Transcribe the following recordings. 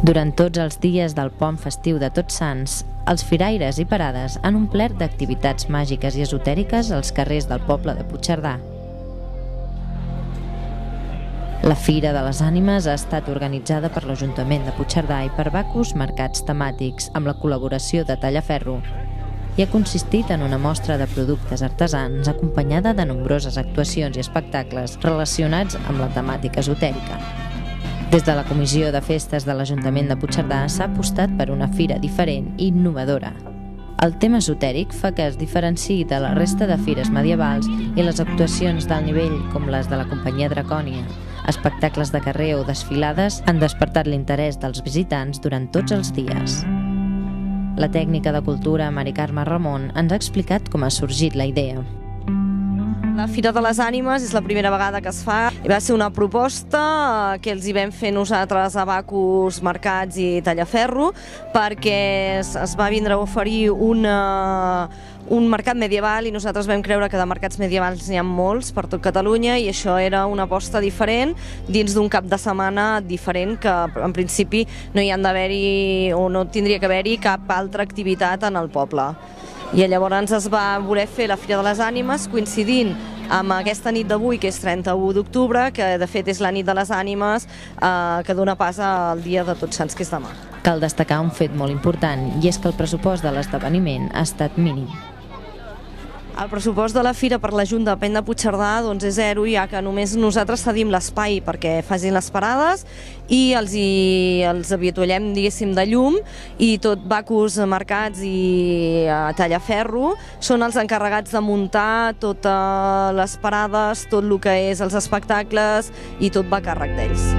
Durant tots els dies del pont festiu de Tots Sants, els firaires i parades han omplert d'activitats màgiques i esotèriques als carrers del poble de Puigcerdà. La Fira de les Ànimes ha estat organitzada per l'Ajuntament de Puigcerdà i per Bacus Mercats Temàtics amb la col·laboració de Tallaferro i ha consistit en una mostra de productes artesans acompanyada de nombroses actuacions i espectacles relacionats amb la temàtica esotèrica. Des de la Comissió de Festes de l'Ajuntament de Puigcerdà s'ha apostat per una fira diferent i innovadora. El tema esotèric fa que es diferenciï de la resta de fires medievals i les actuacions d'alt nivell, com les de la Companyia Dracònia, espectacles de carrer o desfilades han despertat l'interès dels visitants durant tots els dies. La tècnica de cultura Mari Carme Ramon ens ha explicat com ha sorgit la idea. La Fira de les Ànimes és la primera vegada que es fa. Va ser una proposta que els hi vam fer nosaltres a Bacus Mercats i Tallaferro perquè es va vindre a oferir un mercat medieval i nosaltres vam creure que de mercats medievals n'hi ha molts per tot Catalunya i això era una aposta diferent dins d'un cap de setmana diferent que en principi no hi han d'haver-hi o no tindria que haver-hi cap altra activitat en el poble. I llavors es va voler fer la Fira de les Ànimes coincidint amb aquesta nit d'avui, que és 31 d'octubre, que de fet és la nit de les ànimes que dona pas al dia de Tots Sants, que és demà. Cal destacar un fet molt important, i és que el pressupost de l'esdeveniment ha estat mínim. El pressupost de la Fira per l'Ajuntament de Puigcerdà és zero, ja que només nosaltres cedim l'espai perquè facin les parades i els avituallem, diguéssim, de llum, i tot Bacus Mercats i Tallaferro són els encarregats de muntar totes les parades, tot el que és els espectacles, i tot va a càrrec d'ells.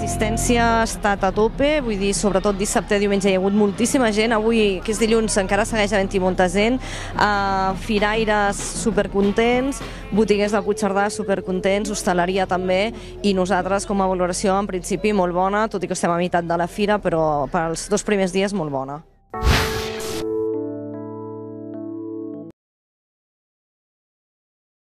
L'assistència ha estat a tope, vull dir, sobretot dissabte i diumenge hi ha hagut moltíssima gent, avui, que és dilluns, encara segueix havent-hi molta gent, firaires supercontents, botiguers de Puigcerdà supercontents, hostaleria també, i nosaltres com a valoració en principi molt bona, tot i que estem a meitat de la fira, però per als 2 primers dies molt bona.